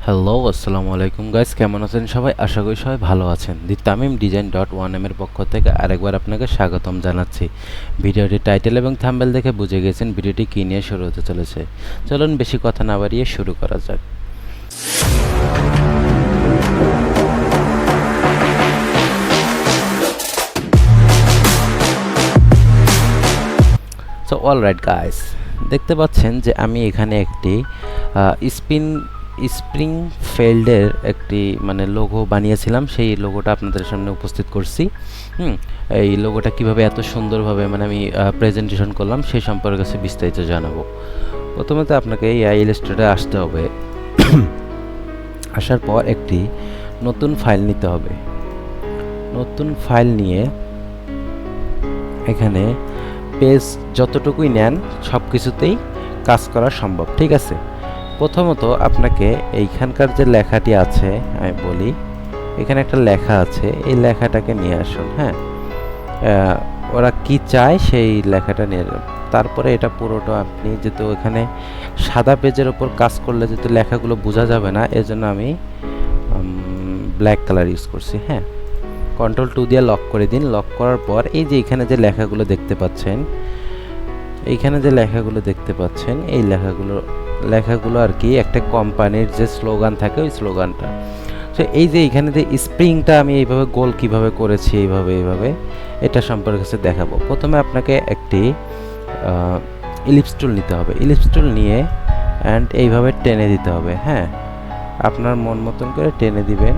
Hello আসসালামু আলাইকুম guys, কেমন আছেন সবাই? আশা করি সবাই ভালো আছেন। দি তামিম ডিজাইন .1m এর পক্ষ থেকে আরেকবার আপনাকে স্বাগতম জানাচ্ছি। ভিডিওটির টাইটেল এবং থাম্বনেল দেখে বুঝে গেছেন ভিডিওটি কী নিয়ে শুরু হতে চলেছে। চলুন বেশি কথা না বাড়িয়ে শুরু করা যাক। সো অলরাইট গাইস, দেখতে পাচ্ছেন যে আমি এখানে একটি স্প্রিং ফেল্ডের একটি লোগো বানিয়েছিলাম। সেই লোগোটা আপনাদের সামনে উপস্থিত করছি। এই লোগোটা কিভাবে এত সুন্দরভাবে আমি প্রেজেন্টেশন করলাম সেই সম্পর্কে বিস্তারিত জানাবো। প্রথমত আপনাকে এই ইলাস্ট্রেটরে আসতে হবে। আসার পর একটি নতুন ফাইল নিতে হবে। নতুন ফাইল নিয়ে এখানে পেজ যতটুকুই নেন সব কিছুতেই কাজ করা সম্ভব, ঠিক আছে। প্রথমত আপনাকে এইখানকার যে লেখাটি আছে, আমি বলি এখানে একটা লেখা আছে, এই লেখাটাকে নিয়ে আসুন। হ্যাঁ, ওরা কি চায় সেই লেখাটা নিয়ে যান। তারপরে এটা পুরোটা আপনি যেহেতু এখানে সাদা পেজের ওপর কাজ করলে যেহেতু লেখাগুলো বোঝা যাবে না, এজন্য আমি ব্ল্যাক কালার ইউজ করছি। হ্যাঁ, Ctrl+2 দিয়ে লক করে দিন। লক করার পর এই যে এখানে যে লেখাগুলো দেখতে পাচ্ছেন, এই লেখাগুলো আর কি একটা কোম্পানির যে স্লোগান থাকে, ওই স্লোগানটা। সো এই যে এখানে যে স্প্রিংটা আমি এইভাবে গোল কিভাবে করেছি, এইভাবে এটা সম্পর্কে দেখাবো। প্রথমে আপনাকে একটি ইলিপস টুল নিতে হবে। ইলিপস টুল নিয়ে অ্যান্ড এইভাবে টেনে দিতে হবে। হ্যাঁ, আপনার মন মতন করে টেনে দিবেন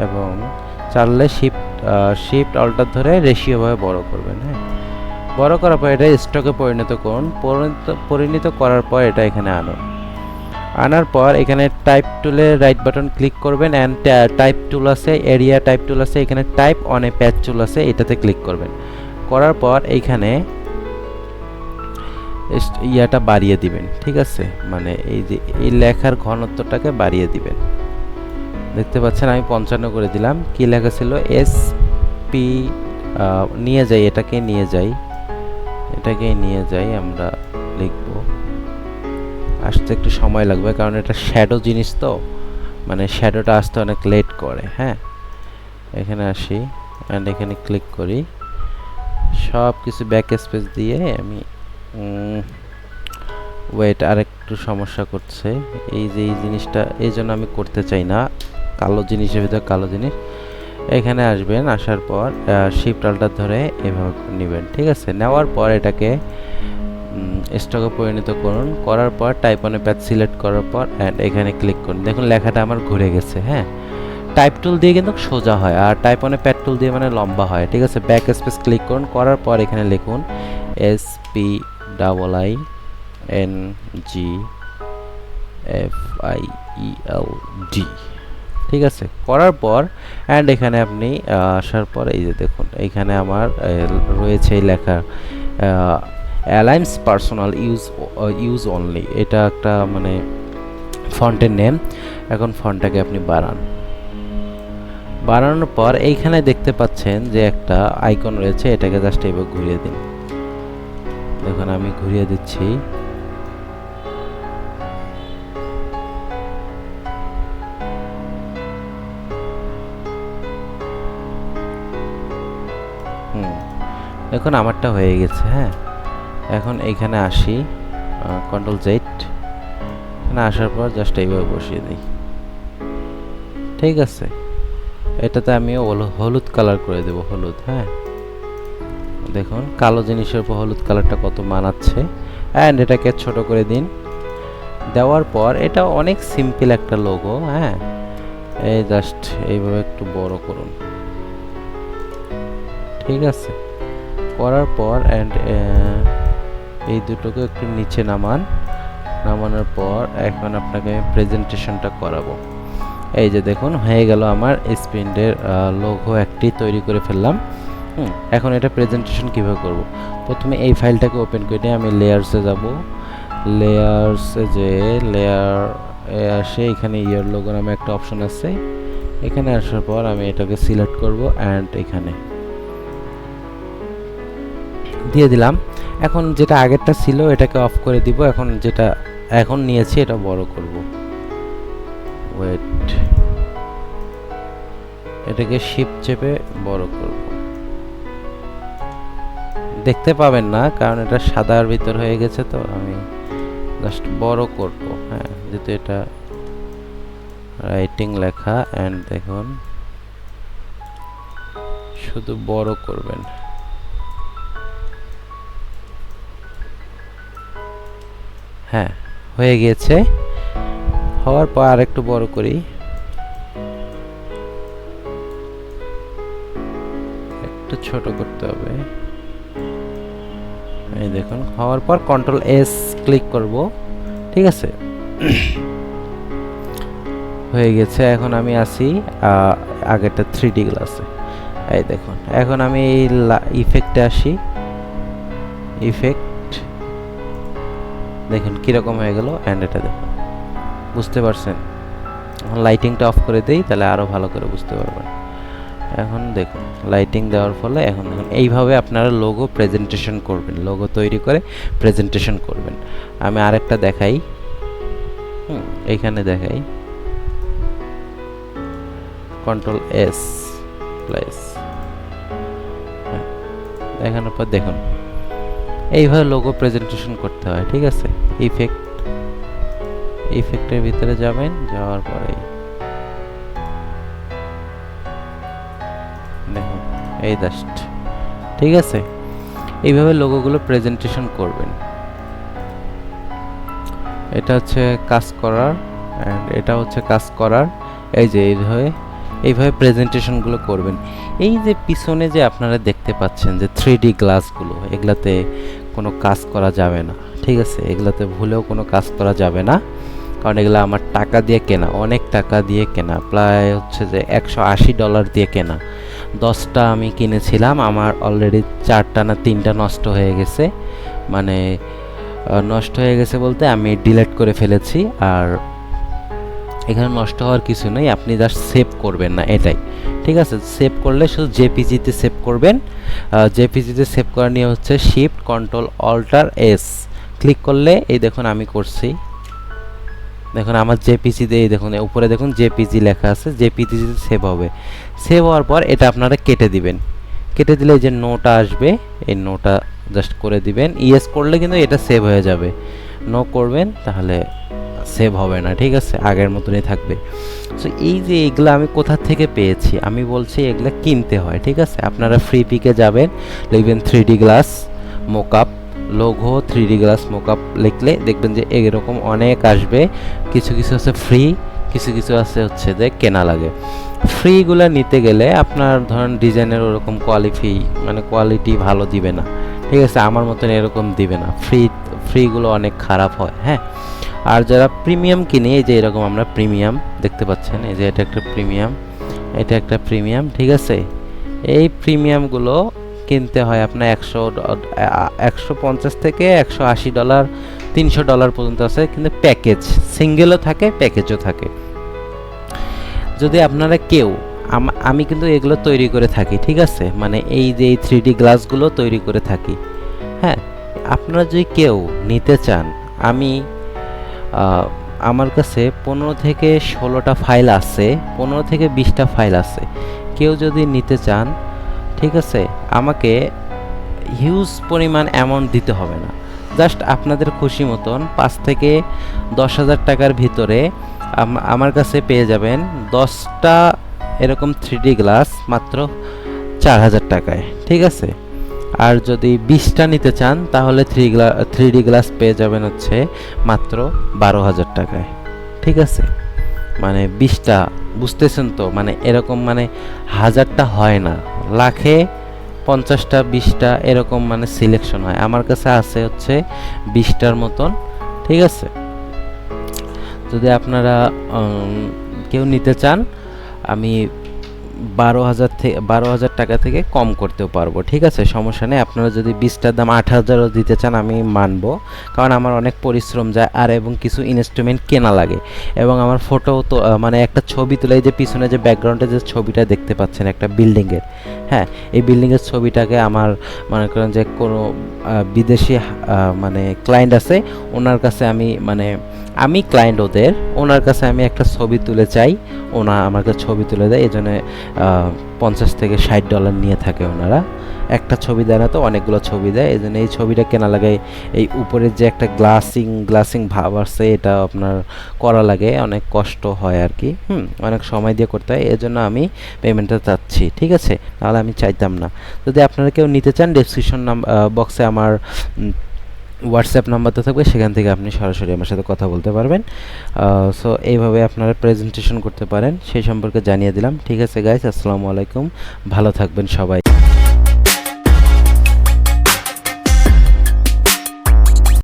এবং চাললে শিফট অল্টার ধরে রেশিওভাবে বড় করবেন। হ্যাঁ, বড় করার পর এটা স্টকে পরিণত করুন। পরিণত করার পর এটা এখানে আনার পর এখানে টাইপ টুলে রাইট বাটন ক্লিক করবেন অ্যান্ড টাইপ টুল আছে, এরিয়া টাইপ টুল আছে, এখানে টাইপ অন এ প্যাচ টুল আছে, এটাতে ক্লিক করবেন। করার পর এইখানে ইয়াটা বাড়িয়ে দিবেন, ঠিক আছে। এই যে এই লেখার ঘনত্বটাকে বাড়িয়ে দিবেন। দেখতে পাচ্ছেন আমি 55 করে দিলাম। কি লেখা ছিল? SP নিয়ে যাই, এটাকে নিয়ে যাই আমরা লিখব। আসতে একটু সময় লাগবে কারণ এটা শ্যাডো জিনিস, তো শ্যাডোটা আসতে অনেক লেট করে। হ্যাঁ, এখানে আসি অ্যান্ড এখানে ক্লিক করি। সব কিছু ব্যাক স্পেস দিয়ে আমি ওয়েট, আর একটু সমস্যা করছে এই যে এই জিনিসটা, এই জন্য আমি করতে চাই না। কালো জিনিসের ভিতরে কালো জিনিস। এখানে আসবেন, আসার পর শিফট অল্টার ধরে এভাবে নেবেন, ঠিক আছে। নেওয়ার পর এটাকে স্টকে পরিণত করুন। করার পর type on a patch select করার পর অ্যান্ড এখানে ক্লিক করুন। দেখুন লেখাটা আমার ঘুরে গেছে। হ্যাঁ, টাইপ টুল দিয়ে কিন্তু সোজা হয়, আর টাইপ অন এ প্যাচ টুল দিয়ে লম্বা হয়, ঠিক আছে। ব্যাক স্পেস ক্লিক করুন। করার পর এখানে লিখুন SPIINGFIELD, ঠিক আছে। করার পর অ্যান্ড এখানে আপনি আসার পর এই যে দেখুন এইখানে আমার রয়েছে এই লেখা অ্যালাইন্স পার্সোনাল ইউজ অনলি। এটা একটা ফন্টের নেম। এখন ফন্টটাকে আপনি বাড়ানোর পর এইখানে দেখতে পাচ্ছেন যে একটা আইকন রয়েছে, এটাকে জাস্ট এইভাবে ঘুরিয়ে দিন। দেখুন আমি ঘুরিয়ে দিচ্ছি। এখন আমারটা হয়ে গেছে। হ্যাঁ, এখন এইখানে আসি, Ctrl+Z, এখানে আসার পর জাস্ট এইভাবে বসিয়ে দিই, ঠিক আছে। এটাতে আমি হলুদ কালার করে দেব, হলুদ। হ্যাঁ, দেখুন কালো জিনিসের উপর হলুদ কালারটা কত মানাচ্ছে। অ্যান্ড এটাকে ছোট করে দিন। দেওয়ার পর এটা অনেক সিম্পল একটা লোগো। হ্যাঁ, এই জাস্ট এইভাবে একটু বড় করুন, ঠিক আছে। করার পর অ্যান্ড এই দুটোকে একটু নিচে নামানোর পর এখন আপনাকে আমি প্রেজেন্টেশনটা করাবো। এই যে দেখুন হয়ে গেল, আমার স্প্রিন্টের লোগো একটি তৈরি করে ফেললাম। এখন এটা প্রেজেন্টেশন কিভাবে করব? প্রথমে এই ফাইলটাকে ওপেন করে আমি লেয়ার্সে যাব। লেয়ার্সে যে আসে এখানে ইয়ার লোগো নামে একটা অপশন আছে। এখানে আসার পর আমি এটাকে সিলেক্ট করব অ্যান্ড এখানে দিয়ে দিলাম। এখন যেটা আগেরটা ছিল এটাকে অফ করে দিব। এখন যেটা নিয়েছি এটা বড় করব। ওয়েট, এটাকে শিফট চেপে বড় করব। দেখতে পাবেন না কারণ এটা সাদার ভিতর হয়ে গেছে, তো আমি জাস্ট বড় করব। হ্যাঁ, যেহেতু এটা রাইটিং লেখা, এন্ড দেখুন শুধু বড় করবেন। হ্যাঁ, হয়ে গিয়েছে। হওয়ার পর আরেকটু বড় করি, একটু ছোট করতে হবে। এই দেখুন, হওয়ার পর কন্ট্রোল এস ক্লিক করব। ঠিক আছে, হয়ে গেছে। এখন আমি আসি আগেরটা 3D গ্লাসে। এই দেখুন, এখন আমি এই ইফেক্টে আসি। ইফেক্ট দেখুন কিরকম হয়ে গেল, এন্ড এটা দেখুন, বুঝতে পারছেন? এখন লাইটিংটা অফ করে দেই, তাহলে আরো ভালো করে বুঝতে পারবেন। এখন দেখুন লাইটিং দেওয়ার ফলে এখন দেখুন এইভাবে আপনারা লোগো প্রেজেন্টেশন করবেন, লোগো তৈরি করে প্রেজেন্টেশন করবেন। আমি আরেকটা দেখাই, এইখানে দেখাই, কন্ট্রোল এস প্লাস, দেখানোর পর দেখুন এইভাবে লোগো প্রেজেন্টেশন করতে হয়। ঠিক আছে, ইফেক্টের ভিতরে যাবেন, যাওয়ার পরে দেখুন এই জাস্ট। ঠিক আছে, এইভাবে লোগোগুলো প্রেজেন্টেশন করবেন। এটা হচ্ছে কাজ করার, এন্ড এটা হচ্ছে কাজ করার। এই যে এইভাবে প্রেজেন্টেশনগুলো করবেন। এই যে পিছনে যে আপনারা দেখতে পাচ্ছেন যে 3D গ্লাসগুলো, এগুলাতে কোনো কাজ করা যাবে না। ঠিক আছে, এগুলাতে ভুলেও কোনো কাজ করা যাবে না, কারণ এগুলো আমার টাকা দিয়ে কেনা, অনেক টাকা দিয়ে কেনা, প্রায় হচ্ছে যে $180 দিয়ে কেনা। 10টা আমি কিনেছিলাম, আমার অলরেডি 4টা না 3টা নষ্ট হয়ে গেছে। মানে নষ্ট হয়ে গেছে বলতে আমি ডিলিট করে ফেলেছি। আর এখানে নষ্ট হওয়ার কিছু নেই, আপনি জাস্ট সেভ করবেন না, এটাই। ঠিক আছে, সেভ করলে শুধু জেপিজিতে সেভ করবেন। জেপিজিতে সেভ করা নিয়ে হচ্ছে shift control alter S click করলে, এই দেখুন আমি করছি, দেখুন আমার জেপিজিতে, এই দেখুন উপরে দেখুন জেপিজি লেখা আছে, জেপিজিতে সেভ হবে। সেভ হওয়ার পর এটা আপনারা কেটে দিবেন। কেটে দিলে এই যে নোটা আসবে, এই নোটা জাস্ট করে দিবেন। ইয়েস করলে কিন্তু এটা সেভ হয়ে যাবে, নো করবেন তাহলে সেভ হবে না। ঠিক আছে, আগের মতনই থাকবে। সো এই যে এগুলো আমি কোথা থেকে পেয়েছি, আমি বলছি এগুলো কিনতে হয়। ঠিক আছে, আপনারা ফ্রি পিকে যাবেন, লিখবেন 3D glass mockup logo, 3D glass mockup লিখলে দেখবেন যে এরকম অনেক আসবে। কিছু কিছু আছে ফ্রি, কিছু কিছু আছে হচ্ছে যে কেনা লাগে। ফ্রিগুলো নিতে গেলে আপনার ধরেন ডিজাইনের ওরকম কোয়ালিটি ভালো দিবে না। ঠিক আছে, আমার মতন এরকম দিবে না, ফ্রিগুলো অনেক খারাপ হয়। হ্যাঁ, আর যারা প্রিমিয়াম কিনে, এই যে এরকম আমরা প্রিমিয়াম দেখতে পাচ্ছেন, এই যে এটা একটা প্রিমিয়াম, এটা একটা প্রিমিয়াম। ঠিক আছে, এই প্রিমিয়ামগুলো কিনতে হয় আপনার $150 থেকে $180, $300 পর্যন্ত আছে, কিন্তু প্যাকেজ সিঙ্গেলও থাকে, প্যাকেজও থাকে। যদি আপনারা কেউ, আমি কিন্তু এগুলো তৈরি করে থাকি। ঠিক আছে, মানে এই যে এই 3D গ্লাসগুলো তৈরি করে থাকি। হ্যাঁ, আপনারা যদি কেউ নিতে চান, আমার কাছে 15 থেকে 16টা ফাইল আছে, 15 থেকে 20টা ফাইল আছে। কেউ যদি নিতে চান, ঠিক আছে, আমাকে হিউজ পরিমাণ অ্যামাউন্ট দিতে হবে না, জাস্ট আপনাদের খুশি মতন 5 থেকে 10,000 টাকার ভিতরে আমার কাছে পেয়ে যাবেন 10টা এরকম 3D গ্লাস মাত্র 4,000 টাকায়। ঠিক আছে, আর যদি 20টা নিতে চান তাহলে 3D গ্লাস পেয়ে যাবেন হচ্ছে মাত্র 12,000 টাকায়। ঠিক আছে, মানে 20টা, বুঝতেছেন তো? মানে এরকম মানে 1000টা হয় না, লাখে 50টা 20টা এরকম মানে সিলেকশন হয়। আমার কাছে আছে হচ্ছে 20টার মতন। ঠিক আছে, যদি আপনারা কেউ নিতে চান, আমি 12,000 টাকা থেকে কম করতেও পারবো। ঠিক আছে, সমস্যা নেই। আপনারা যদি 20টার দাম 8,000ও দিতে চান, আমি মানবো, কারণ আমার অনেক পরিশ্রম যায়, আর এবং কিছু ইনস্ট্রুমেন্ট কেনা লাগে, এবং আমার ফটো তো মানে একটা ছবি তুলে, এই যে পিছনে যে ব্যাকগ্রাউন্ডে যে ছবিটা দেখতে পাচ্ছেন একটা বিল্ডিংয়ের, হ্যাঁ, এই বিল্ডিংয়ের ছবিটাকে আমার মনে করেন যে কোনো বিদেশি মানে ক্লায়েন্ট আছে, ওনার কাছে আমি মানে আমি ক্লায়েন্ট ওনার কাছে আমি একটা ছবি তুলে চাই, আমাকে ছবি তুলে দেয়, এই জন্য $50 থেকে $60 নিয়ে থাকে ওনারা। একটা ছবি দেয় না তো, অনেকগুলো ছবি দেয়, এই জন্য এই ছবিটা কেনা লাগে। এই উপরের যে একটা গ্লাসিং ভাব আছে, এটা আপনার করা লাগে, অনেক কষ্ট হয় আর কি, অনেক সময় দিয়ে করতে হয়, এই জন্য আমি পেমেন্টটা চাচ্ছি, ঠিক আছে? তাহলে আমি চাইতাম না। যদি আপনারা কেউ নিতে চান, ডেসক্রিপশন বক্সে আমার হোয়াটসঅ্যাপ নাম্বার তো থাকবে, সেখান থেকে আপনি সরাসরি আমার সাথে কথা বলতে পারবেন। সো এইভাবে আপনারা প্রেজেন্টেশন করতে পারেন, সেই সম্পর্কে জানিয়ে দিলাম। ঠিক আছে গাইস, আসসালামু আলাইকুম, ভালো থাকবেন সবাই।